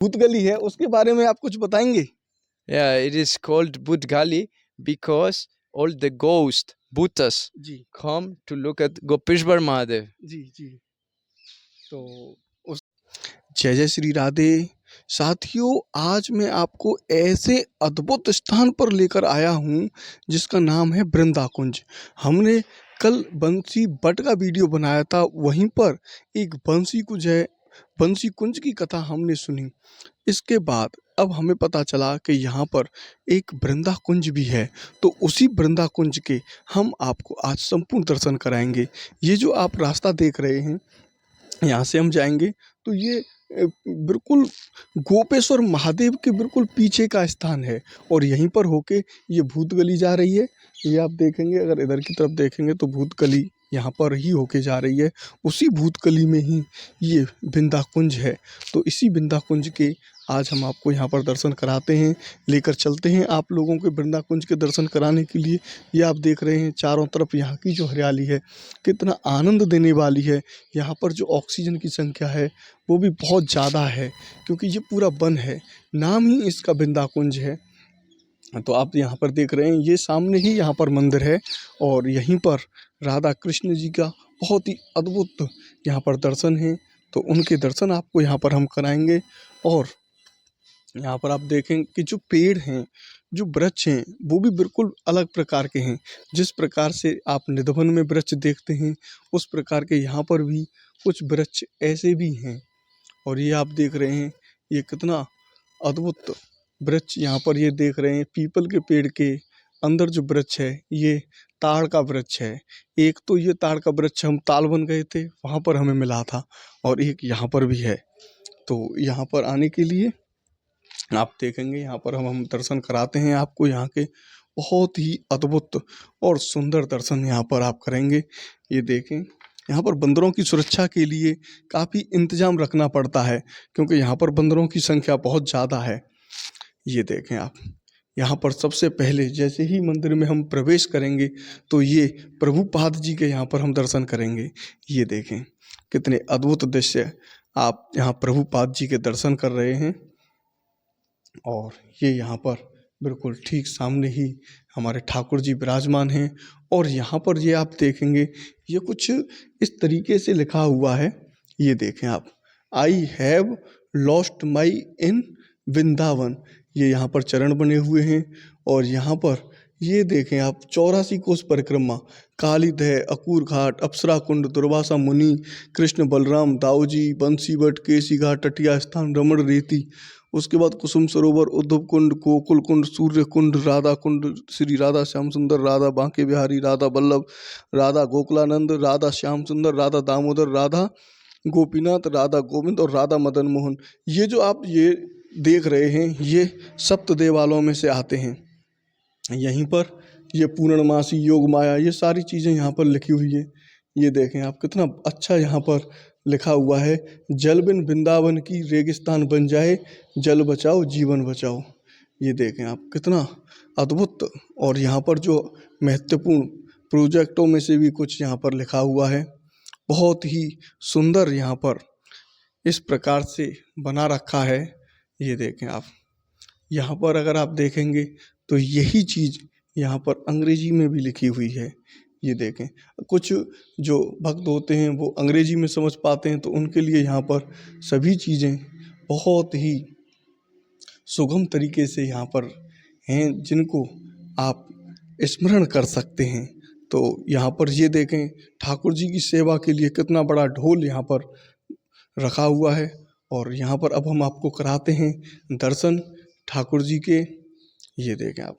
भूत गली है, उसके बारे में आप कुछ बताएंगे? Yeah, it is called Bhut Gali because all the ghosts, Bhutas, ji come to look at Gopeshwar Mahadev. जी जी। तो उस जय जय श्री राधे। साथियों, आज मैं आपको ऐसे अद्भुत स्थान पर लेकर आया हूँ जिसका नाम है वृंदा कुंज। हमने कल बंसी बट का वीडियो बनाया था, वहीं पर एक बंसी कुंज की कथा हमने सुनी। इसके बाद अब हमें पता चला कि यहाँ पर एक वृंदा कुंज भी है, तो उसी वृंदा कुंज के हम आपको आज संपूर्ण दर्शन कराएंगे। ये जो आप रास्ता देख रहे हैं, यहाँ से हम जाएंगे तो ये बिल्कुल गोपेश्वर महादेव के बिल्कुल पीछे का स्थान है, और यहीं पर होके ये भूत गली जा रही है। ये आप देखेंगे, अगर इधर की तरफ देखेंगे तो भूत गली यहाँ पर ही होके जा रही है। उसी भूत गली में ही ये बिंदा कुंज है। तो इसी बिंदा कुंज के आज हम आपको यहाँ पर दर्शन कराते हैं, लेकर चलते हैं आप लोगों के बिंदा कुंज के दर्शन कराने के लिए। ये आप देख रहे हैं चारों तरफ यहाँ की जो हरियाली है, कितना आनंद देने वाली है। यहाँ पर जो ऑक्सीजन की संख्या है वो भी बहुत ज़्यादा है, क्योंकि ये पूरा वन है, नाम ही इसका बिंदा कुंज है। तो आप यहाँ पर देख रहे हैं, ये सामने ही यहाँ पर मंदिर है, और यहीं पर राधा कृष्ण जी का बहुत ही अद्भुत यहाँ पर दर्शन है। तो उनके दर्शन आपको यहाँ पर हम कराएंगे। और यहाँ पर आप देखें कि जो पेड़ हैं, जो वृक्ष हैं, वो भी बिल्कुल अलग प्रकार के हैं। जिस प्रकार से आप निधवन में वृक्ष देखते हैं, उस प्रकार के यहाँ पर भी कुछ वृक्ष ऐसे भी हैं। और ये आप देख रहे हैं, ये कितना अद्भुत वृक्ष यहाँ पर ये देख रहे हैं। पीपल के पेड़ के अंदर जो वृक्ष है, ये ताड़ का वृक्ष है। एक तो ये ताड़ का वृक्ष हम तालवन गए थे, वहाँ पर हमें मिला था, और एक यहाँ पर भी है। तो यहाँ पर आने के लिए आप देखेंगे, यहाँ पर हम दर्शन कराते हैं आपको। यहाँ के बहुत ही अद्भुत और सुंदर दर्शन यहाँ पर आप करेंगे। ये देखें, यहाँ पर बंदरों की सुरक्षा के लिए काफ़ी इंतजाम रखना पड़ता है, क्योंकि यहाँ पर बंदरों की संख्या बहुत ज़्यादा है। ये देखें आप, यहाँ पर सबसे पहले जैसे ही मंदिर में हम प्रवेश करेंगे तो ये प्रभुपाद जी के यहाँ पर हम दर्शन करेंगे। ये देखें, कितने अद्भुत दृश्य, आप यहाँ प्रभुपाद जी के दर्शन कर रहे हैं। और ये यहाँ पर बिल्कुल ठीक सामने ही हमारे ठाकुर जी विराजमान हैं। और यहाँ पर ये आप देखेंगे, ये कुछ इस तरीके से लिखा हुआ है। ये देखें आप, आई हैव लॉस्ट माई इन वृंदावन। ये यहाँ पर चरण बने हुए हैं। और यहाँ पर ये देखें आप, 84 कोस परिक्रमा, कालीदह, अकूर घाट, अप्सरा कुंड, दुर्वासा मुनि, कृष्ण बलराम, दाऊजी, बंसीवट, केसी घाट, टटिया स्थान, रमण रेती, उसके बाद कुसुम सरोवर, उद्धव कुंड, गोकुल कुंड, सूर्य कुंड, राधा कुंड, श्री राधा श्याम सुंदर, राधा बांके बिहारी, राधा बल्लभ, राधा गोकुलानंद, राधा श्याम सुंदर, राधा दामोदर, राधा गोपीनाथ, राधा गोविंद और राधा मदन मोहन। ये जो आप ये देख रहे हैं, ये सप्त देवालयों में से आते हैं। यहीं पर ये पूर्णमासी, योग माया, ये सारी चीज़ें यहाँ पर लिखी हुई है। ये देखें आप, कितना अच्छा यहाँ पर लिखा हुआ है, जल बिन वृंदावन की रेगिस्तान बन जाए, जल बचाओ जीवन बचाओ। ये देखें आप, कितना अद्भुत। और यहाँ पर जो महत्वपूर्ण प्रोजेक्टों में से भी कुछ यहाँ पर लिखा हुआ है, बहुत ही सुंदर यहाँ पर इस प्रकार से बना रखा है। ये देखें आप, यहाँ पर अगर आप देखेंगे तो यही चीज़ यहाँ पर अंग्रेजी में भी लिखी हुई है। ये देखें, कुछ जो भक्त होते हैं वो अंग्रेजी में समझ पाते हैं, तो उनके लिए यहाँ पर सभी चीज़ें बहुत ही सुगम तरीके से यहाँ पर हैं, जिनको आप स्मरण कर सकते हैं। तो यहाँ पर ये देखें, ठाकुर जी की सेवा के लिए कितना बड़ा ढोल यहाँ पर रखा हुआ है। और यहाँ पर अब हम आपको कराते हैं दर्शन ठाकुर जी के। ये देखें आप,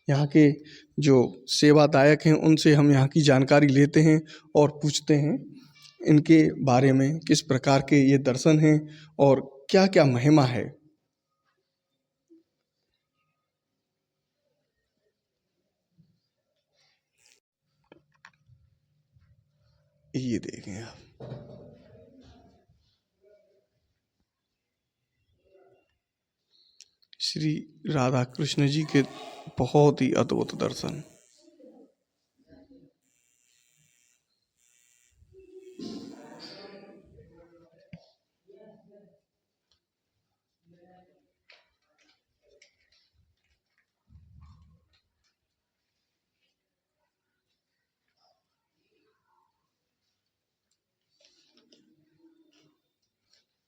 यहाँ के जो सेवादायक हैं उनसे हम यहाँ की जानकारी लेते हैं और पूछते हैं इनके बारे में, किस प्रकार के ये दर्शन हैं और क्या क्या महिमा है। ये देखें आप, श्री राधा कृष्ण जी के बहुत ही अद्भुत दर्शन।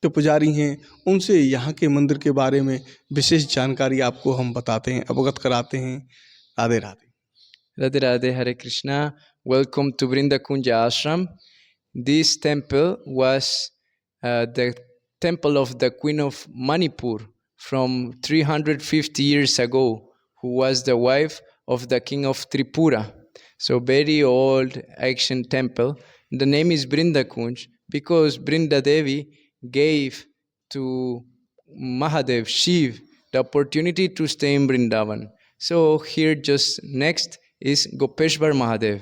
के पुजारी हैं, उनसे यहाँ के मंदिर के बारे में विशेष जानकारी आपको हम बताते हैं, अवगत कराते हैं। Radhe Radhe. Radhe Radhe, Hare Krishna. Welcome to Vrinda Kunja Ashram. This temple was the temple of the Queen of Manipur from 350 years ago, who was the wife of the king of Tripura. So very old ancient temple. The name is Brinda Kunj because Brinda Devi gave to Mahadev, Shiv, the opportunity to stay in Brindavan. So here just next is Gopeshwar Mahadev.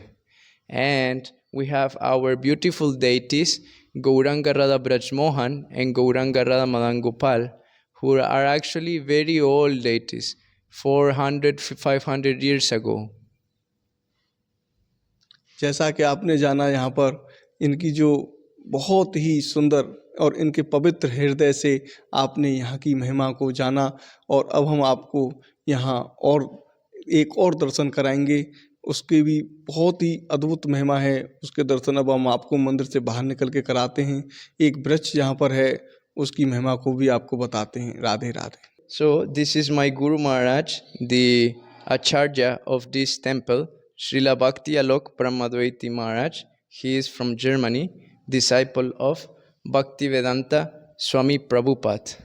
And we have our beautiful deities, Gauranga Radha Braj Mohan and Gauranga Radha Madan Gopal, who are actually very old deities, 400, 500 years ago. जैसा कि आपने जाना, यहाँ पर इनकी जो बहुत ही सुंदर और इनके पवित्र हृदय से आपने यहाँ की महिमा को जाना, और अब हम आपको यहाँ और एक और दर्शन कराएंगे। उसकी भी बहुत ही अद्भुत महिमा है, उसके दर्शन अब हम आपको मंदिर से बाहर निकल के कराते हैं। एक वृक्ष यहाँ पर है, उसकी महिमा को भी आपको बताते हैं। Radhe Radhe. So this is my Guru Maharaj, the Acharya of this temple, Srila Bhakti Alok Paramadvaiti Maharaj. He is from Germany, disciple of Bhakti Vedanta Swami Prabhupada,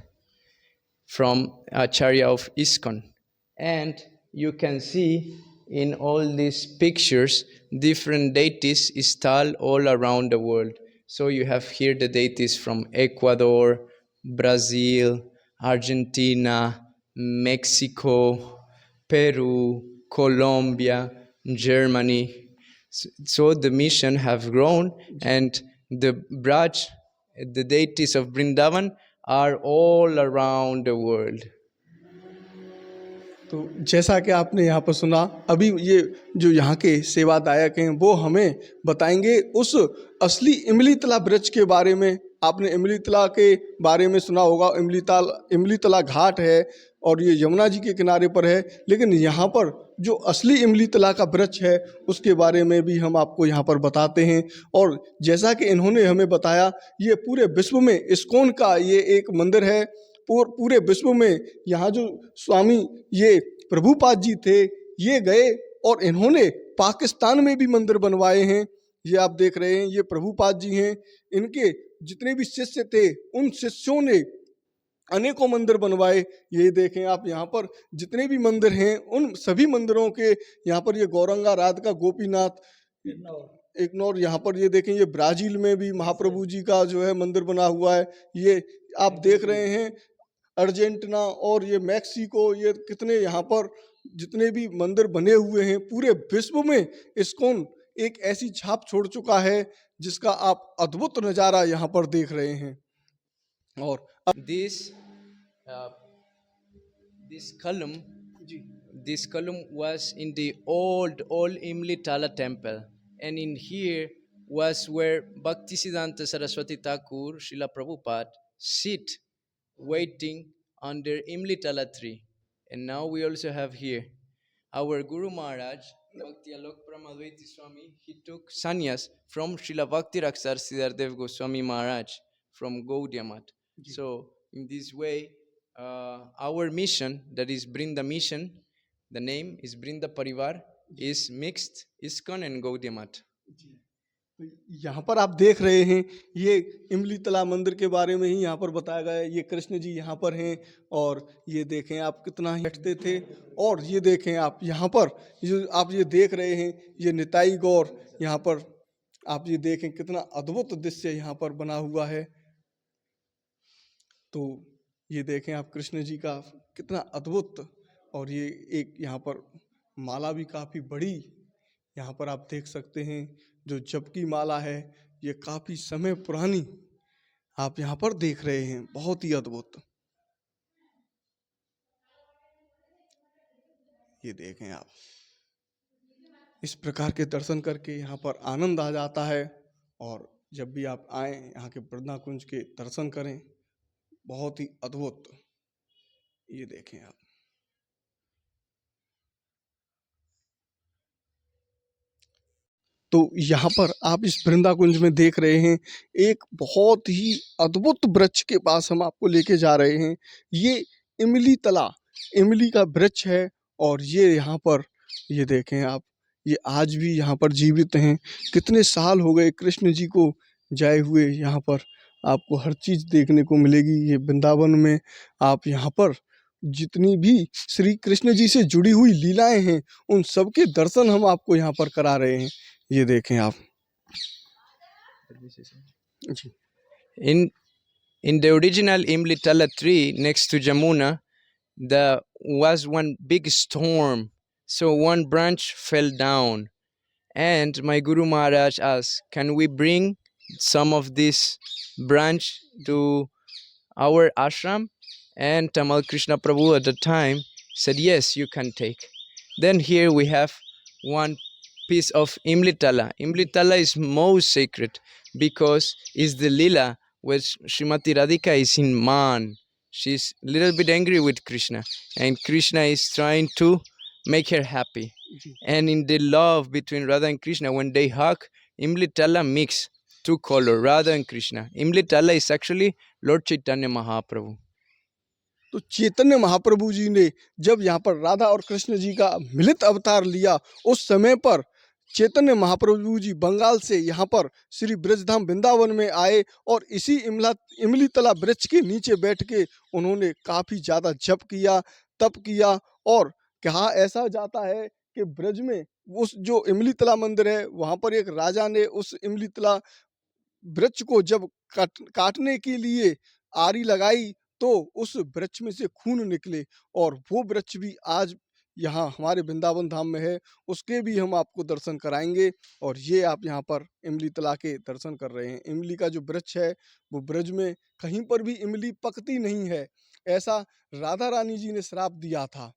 from Acharya of ISKCON. And you can see in all these pictures different deities installed all around the world. So you have here the deities from Ecuador, Brazil, Argentina, Mexico, Peru, Colombia, Germany. So the mission have grown, and the Braj, the deities of Vrindavan, are all around the world. तो जैसा कि आपने यहाँ पर सुना, अभी ये जो यहाँ के सेवादायक हैं वो हमें बताएंगे उस असली इमली तला वृक्ष के बारे में। आपने इमली तला के बारे में सुना होगा, इमली तला घाट है और ये यमुना जी के किनारे पर है, लेकिन यहाँ पर जो असली इमली तला का वृक्ष है उसके बारे में भी हम आपको यहाँ पर बताते हैं। और जैसा कि इन्होंने हमें बताया, ये पूरे विश्व में इस्कॉन का ये एक मंदिर है। पूरे विश्व में यहाँ जो स्वामी ये प्रभुपाद जी थे, ये गए और इन्होंने पाकिस्तान में भी मंदिर बनवाए हैं। ये आप देख रहे हैं, ये प्रभुपाद जी हैं। इनके जितने भी शिष्य थे, उन शिष्यों ने अनेकों मंदिर बनवाए। ये देखें आप, यहाँ पर जितने भी मंदिर हैं उन सभी मंदिरों के यहाँ पर ये गौरंगा राधिका गोपीनाथ इग्नोर, यहाँ पर ये देखें, ये ब्राजील में भी महाप्रभु जी का जो है मंदिर बना हुआ है। ये आप देख रहे हैं अर्जेंटीना और ये मैक्सिको, ये कितने यहाँ पर जितने भी मंदिर बने हुए हैं, पूरे विश्व में इस्कॉन एक ऐसी छाप छोड़ चुका है जिसका आप अद्भुत नज़ारा यहाँ पर देख रहे हैं। और this column was in the old Imli Tala temple, and in here was where Bhaktisiddhanta Saraswati Thakur, Srila Prabhupada, sit waiting under Imli Tala tree. And now we also have here our Guru Maharaj, Bhakti Alok Paramadvaiti Swami. He took sannyas from Srila Bhakti Raksar Siddhardev Goswami Maharaj from Gaudiya Math. So in this way, our mission, that is Brinda mission, the name is Brinda Parivar, is mixed ISKCON and Gaudiya Math. यहाँ पर आप देख रहे हैं, ये इमली तला मंदिर के बारे में ही यहाँ पर बताया गया है। ये कृष्ण जी यहाँ पर हैं और ये देखें आप कितना ही बैठते थे। और ये देखें आप यहाँ पर जो आप ये देख रहे हैं, ये निताई गौर, यहाँ पर आप ये देखें कितना अद्भुत दृश्य यहाँ पर बना हुआ है। तो ये देखें आप कृष्ण जी का कितना अद्भुत, और ये एक यहाँ पर माला भी काफ़ी बड़ी यहाँ पर आप देख सकते हैं। जो जप की माला है, ये काफ़ी समय पुरानी आप यहाँ पर देख रहे हैं, बहुत ही अद्भुत। ये देखें आप, इस प्रकार के दर्शन करके यहाँ पर आनंद आ जाता है। और जब भी आप आएँ, यहाँ के वृंदा कुंज के दर्शन करें, बहुत ही अद्भुत। ये देखें आप, तो यहाँ पर आप इस वृंदा कुंज में देख रहे हैं, एक बहुत ही अद्भुत वृक्ष के पास हम आपको लेके जा रहे हैं। ये इमली तला, इमली का वृक्ष है और ये यहाँ पर, ये देखें आप, ये आज भी यहाँ पर जीवित हैं। कितने साल हो गए कृष्ण जी को जाए हुए। यहाँ पर आपको हर चीज़ देखने को मिलेगी। ये वृंदावन में आप यहाँ पर जितनी भी श्री कृष्ण जी से जुड़ी हुई लीलाएं हैं, उन सब के दर्शन हम आपको यहाँ पर करा रहे हैं। ये देखें आप जी। In the original Imlitala tree next to Jamuna, there was one big storm, so one branch fell down, and my Guru Maharaj asked, "Can we bring some of this branch to our ashram?" And Tamal Krishna Prabhu at the time said, "Yes, you can take." Then here we have one piece of Imlitala. Imlitala is most sacred because it's the lila where Srimati Radhika is in man. She's a little bit angry with Krishna, and Krishna is trying to make her happy. And in the love between Radha and Krishna, when they hug, Imlitala mix two color, Radha and Krishna. Imlitala is actually Lord Chaitanya Mahaprabhu. तो चैतन्य महाप्रभु जी ने जब यहाँ पर राधा और कृष्ण जी का मिलित अवतार लिया, उस समय पर चैतन्य महाप्रभु जी बंगाल से यहाँ पर श्री ब्रजधाम वृंदावन में आए और इसी इमली तला वृक्ष के नीचे बैठ के उन्होंने काफ़ी ज़्यादा जप किया, तप किया। और कहा ऐसा जाता है कि ब्रज में उस जो इमली तला मंदिर है, वहाँ पर एक राजा ने उस इमली तला वृक्ष को जब काटने के लिए आरी लगाई तो उस वृक्ष में से खून निकले, और वो वृक्ष भी आज यहाँ हमारे वृंदावन धाम में है। उसके भी हम आपको दर्शन कराएंगे। और ये आप यहाँ पर इमली तला के दर्शन कर रहे हैं। इमली का जो वृक्ष है वो ब्रज में कहीं पर भी इमली पकती नहीं है, ऐसा राधा रानी जी ने श्राप दिया था।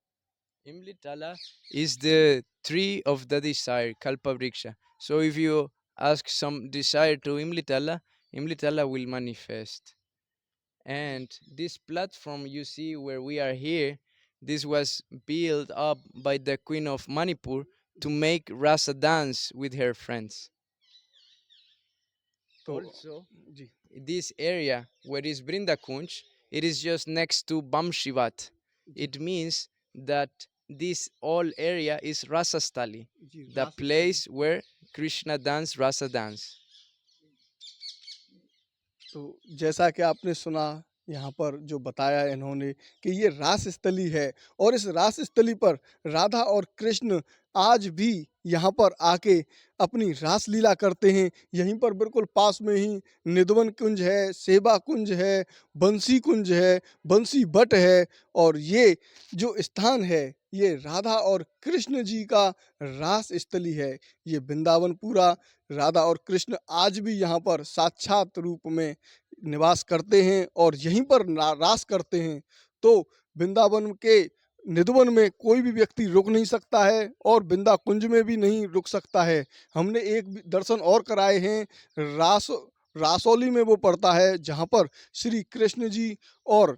Imlitala is the tree of the desire, Kalpavriksha. So if you ask some desire to Imlitala, Imlitala will manifest. And this platform you see where we are here, this was built up by the Queen of Manipur to make rasa dance with her friends. तो Also, ji this area where is Brinda Kunj, it is just next to Bamshivat. It means that this all area is Rasastali, ji the place where Krishna dance Rasa dance. तो जैसा कि आपने सुना यहाँ पर जो बताया इन्होंने कि ये रास स्थली है, और इस रास स्थली पर राधा और कृष्ण आज भी यहाँ पर आके अपनी रास लीला करते हैं। यहीं पर बिल्कुल पास में ही निधवन कुंज है, सेवा कुंज है, बंसी कुंज है, बंसी बट है। और ये जो स्थान है ये राधा और कृष्ण जी का रास स्थली है। ये वृंदावन पूरा राधा और कृष्ण आज भी यहाँ पर साक्षात रूप में निवास करते हैं और यहीं पर रास करते हैं। तो वृंदावन के निधवन में कोई भी व्यक्ति रुक नहीं सकता है और वृंदा कुंज में भी नहीं रुक सकता है। हमने एक दर्शन और कराए हैं, रासौली में वो पड़ता है जहाँ पर श्री कृष्ण जी और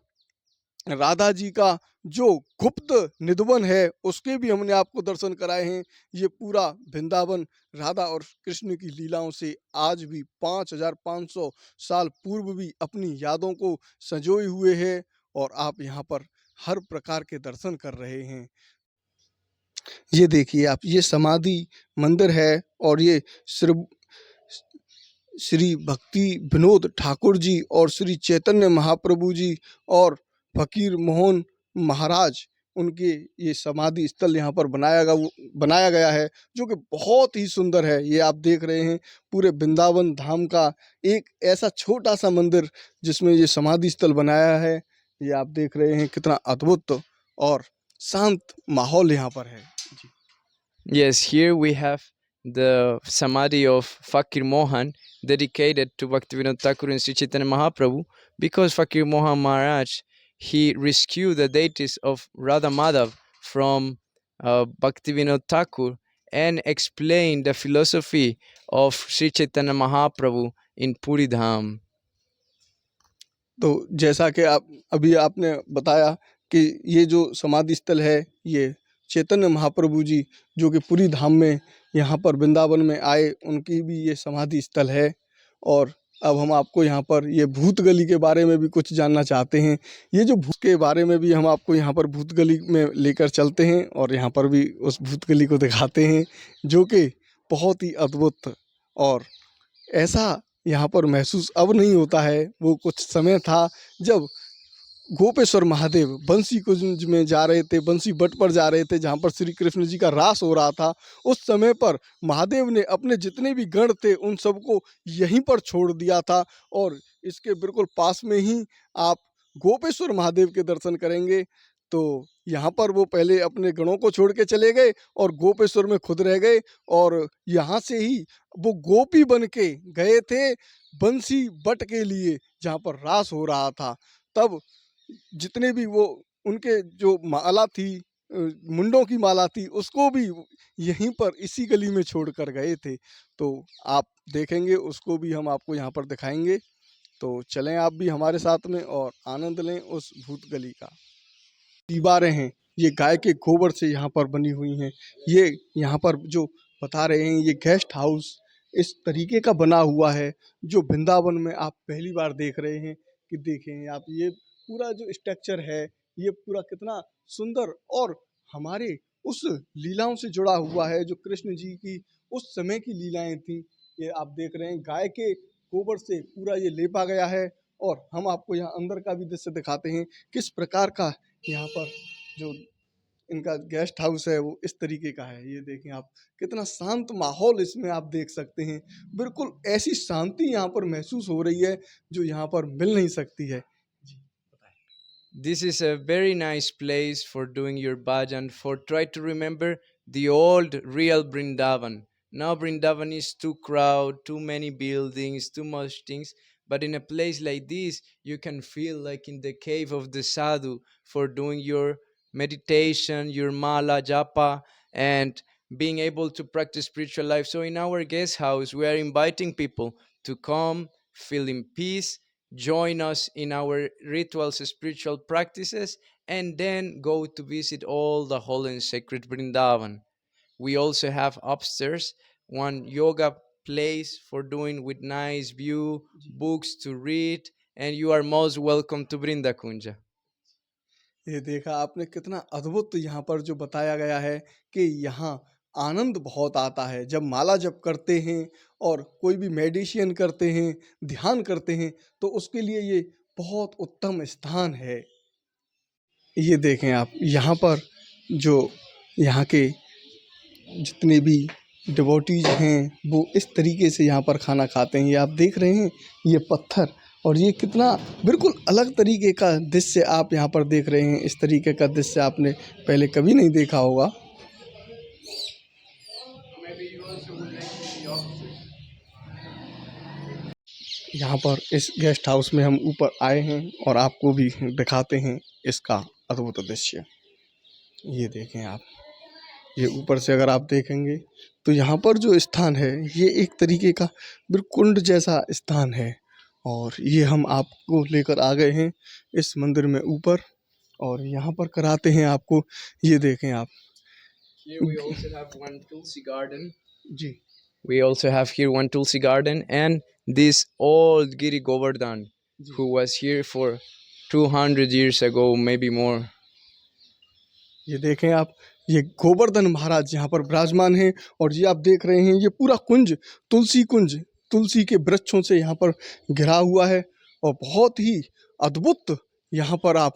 राधा जी का जो गुप्त निधवन है उसके भी हमने आपको दर्शन कराए हैं। ये पूरा वृंदावन राधा और कृष्ण की लीलाओं से आज भी 5500 साल पूर्व भी अपनी यादों को संजोए हुए है, और आप यहाँ पर हर प्रकार के दर्शन कर रहे हैं। ये देखिए आप, ये समाधि मंदिर है और ये श्री भक्ति विनोद ठाकुर जी और श्री चैतन्य महाप्रभु जी और फकीर मोहन महाराज, उनके ये समाधि स्थल यहाँ पर बनाया गया है, जो कि बहुत ही सुंदर है। ये आप देख रहे हैं पूरे वृंदावन धाम का एक ऐसा छोटा सा मंदिर जिसमें ये समाधि स्थल बनाया है। ये आप देख रहे हैं कितना अद्भुत और शांत माहौल यहाँ पर है जी। Yes, here we have the samadhi of Fakir Mohan dedicated to Bhaktivinoda Thakur and Sri Chaitanya Mahaprabhu, because Fakir Mohan Maharaj, he rescued the deities of Radha Madhav from Bhaktivinoda Thakur and explained the philosophy of Sri Chaitanya Mahaprabhu in Puri Dham. तो जैसा कि आप अभी आपने बताया कि ये जो समाधि स्थल है ये चैतन्य महाप्रभु जी जो कि पुरी धाम में यहाँ पर वृंदावन में आए, उनकी भी ये समाधि स्थल है। और अब हम आपको यहाँ पर ये भूत गली के बारे में भी कुछ जानना चाहते हैं। ये जो भूत के बारे में भी हम आपको यहाँ पर भूत गली में लेकर चलते हैं और यहाँ पर भी उस भूत गली को दिखाते हैं, जो कि बहुत ही अद्भुत और ऐसा यहाँ पर महसूस अब नहीं होता है। वो कुछ समय था जब गोपेश्वर महादेव बंसी कुंज में जा रहे थे, बंसी बट पर जा रहे थे, जहाँ पर श्री कृष्ण जी का रास हो रहा था। उस समय पर महादेव ने अपने जितने भी गण थे उन सबको यहीं पर छोड़ दिया था। और इसके बिल्कुल पास में ही आप गोपेश्वर महादेव के दर्शन करेंगे। तो यहाँ पर वो पहले अपने गणों को छोड़ के चले गए और गोपेश्वर में खुद रह गए, और यहाँ से ही वो गोपी बन के गए थे बंसी बट के लिए, जहाँ पर रास हो रहा था। तब जितने भी वो उनके जो माला थी, मुंडों की माला थी, उसको भी यहीं पर इसी गली में छोड़ कर गए थे। तो आप देखेंगे, उसको भी हम आपको यहाँ पर दिखाएंगे। तो चलें आप भी हमारे साथ में और आनंद लें उस भूत गली का। दीवारें हैं, ये गाय के गोबर से यहाँ पर बनी हुई हैं। ये यहाँ पर जो बता रहे हैं, ये गेस्ट हाउस इस तरीके का बना हुआ है जो वृंदावन में आप पहली बार देख रहे हैं। कि देखें आप, ये पूरा जो स्ट्रक्चर है, ये पूरा कितना सुंदर और हमारे उस लीलाओं से जुड़ा हुआ है जो कृष्ण जी की उस समय की लीलाएं थी। ये आप देख रहे हैं, गाय के गोबर से पूरा ये लेपा गया है। और हम आपको यहाँ अंदर का भी दृश्य दिखाते हैं, किस प्रकार का यहाँ पर जो इनका गेस्ट हाउस है वो इस तरीके का है। ये देखें आप, कितना शांत माहौल इसमें आप देख सकते हैं। बिल्कुल ऐसी शांति यहाँ पर महसूस हो रही है जो यहाँ पर मिल नहीं सकती है। जी बताएं। This is a very nice place for doing your bhajan, for try to remember the old real Brindavan. Now Brindavan is too crowded, too many buildings, too much things. But in a place like this, you can feel like in the cave of the sadhu for doing your meditation, your mala, japa, and being able to practice spiritual life. So in our guest house, we are inviting people to come, feel in peace, join us in our rituals, spiritual practices, and then go to visit all the holy and sacred Vrindavan. We also have upstairs one yoga place for doing with nice view, books to read, and you are most welcome to Brinda Kunja. ये देखा आपने, कितना अद्भुत यहाँ पर जो बताया गया है कि यहाँ आनंद बहुत आता है जब माला जप करते हैं और कोई भी मेडिटेशन करते हैं, ध्यान करते हैं, तो उसके लिए ये बहुत उत्तम स्थान है। ये देखें आप, यहाँ पर जो यहाँ के जितने भी डिवोटीज हैं वो इस तरीके से यहाँ पर खाना खाते हैं। ये आप देख रहे हैं, ये पत्थर, और ये कितना बिल्कुल अलग तरीके का दृश्य आप यहाँ पर देख रहे हैं। इस तरीके का दृश्य आपने पहले कभी नहीं देखा होगा। यहाँ पर इस गेस्ट हाउस में हम ऊपर आए हैं और आपको भी दिखाते हैं इसका अद्भुत दृश्य। ये देखें आप, ये ऊपर से अगर आप देखेंगे तो यहाँ पर जो स्थान है ये एक तरीके का बिल्कुल कुंड जैसा स्थान है। और ये हम आपको लेकर आ गए हैं इस मंदिर में ऊपर, और यहाँ पर कराते हैं आपको। ये देखें आप। Here we also have one Tulsi garden. Ji, We also have here one Tulsi garden and this old Giri Govardhan who was here for 200 years ago, maybe more. ये देखें आप, ये गोवर्धन महाराज यहाँ पर विराजमान हैं। और ये आप देख रहे हैं, ये पूरा कुंज तुलसी के वृक्षों से यहाँ पर घिरा हुआ है। और बहुत ही अद्भुत यहाँ पर आप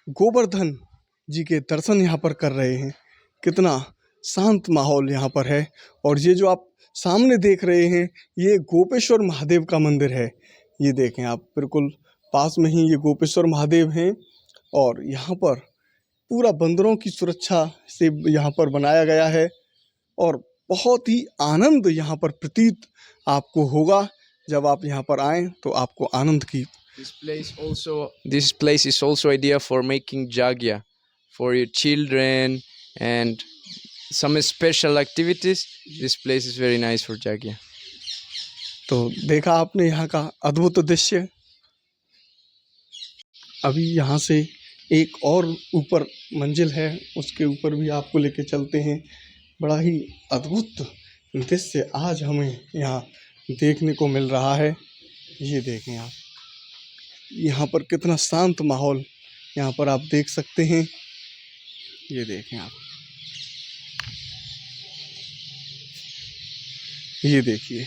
गोवर्धन जी के दर्शन यहाँ पर कर रहे हैं। कितना शांत माहौल यहाँ पर है। और ये जो आप सामने देख रहे हैं, ये गोपेश्वर महादेव का मंदिर है। ये देखें आप, बिल्कुल पास में ही ये गोपेश्वर महादेव हैं। और यहाँ पर पूरा बंदरों की सुरक्षा से यहाँ पर बनाया गया है। और बहुत ही आनंद यहाँ पर प्रतीत आपको होगा जब आप यहाँ पर आएँ, तो आपको आनंद की। This place is also idea for making jagya for your children and some special activities. This place is very nice for jagya. तो देखा आपने यहाँ का अद्भुत दृश्य। अभी यहाँ से एक और ऊपर मंजिल है, उसके ऊपर भी आपको लेके चलते हैं। बड़ा ही अद्भुत दृश्य आज हमें यहाँ देखने को मिल रहा है। ये देखें आप, यहाँ पर कितना शांत माहौल यहाँ पर आप देख सकते हैं। ये देखें आप, ये देखिए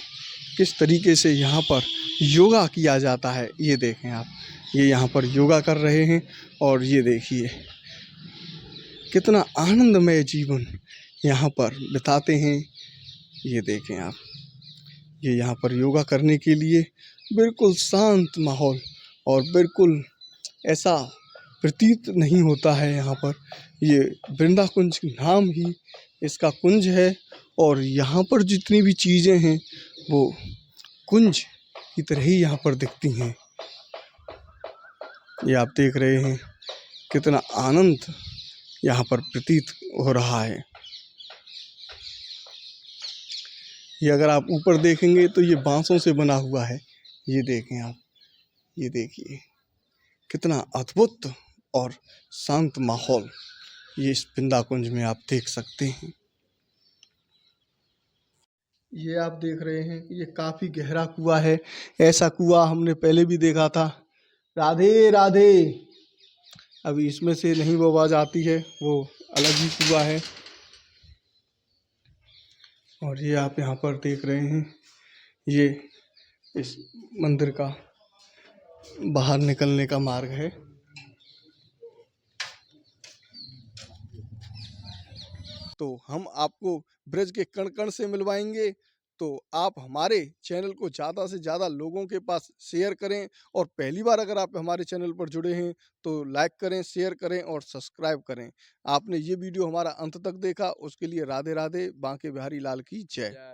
किस तरीके से यहाँ पर योगा किया जाता है। ये देखें आप, ये यहाँ पर योगा कर रहे हैं और ये देखिए कितना आनंदमय जीवन यहाँ पर बिताते हैं। ये देखें आप, ये यहाँ पर योगा करने के लिए बिल्कुल शांत माहौल और बिल्कुल ऐसा प्रतीत नहीं होता है यहाँ पर। ये वृंदा कुंज नाम ही इसका कुंज है और यहाँ पर जितनी भी चीज़ें हैं वो कुंज की तरह ही यहाँ पर दिखती हैं। ये आप देख रहे हैं कितना आनंद यहाँ पर प्रतीत हो रहा है। ये अगर आप ऊपर देखेंगे तो ये बांसों से बना हुआ है। ये देखें आप, ये देखिए कितना अद्भुत और शांत माहौल ये इस वृंदा कुंज में आप देख सकते हैं। ये आप देख रहे हैं ये काफ़ी गहरा कुआं है। ऐसा कुआं हमने पहले भी देखा था। राधे राधे। अभी इसमें से नहीं वो आवाज़ आती है, वो अलग ही कुआं है। और ये आप यहाँ पर देख रहे हैं ये इस मंदिर का बाहर निकलने का मार्ग है। तो हम आपको ब्रज के कण कण से मिलवाएंगे। तो आप हमारे चैनल को ज़्यादा से ज़्यादा लोगों के पास शेयर करें और पहली बार अगर आप हमारे चैनल पर जुड़े हैं तो लाइक करें, शेयर करें और सब्सक्राइब करें। आपने ये वीडियो हमारा अंत तक देखा उसके लिए राधे राधे। बांके बिहारी लाल की जय।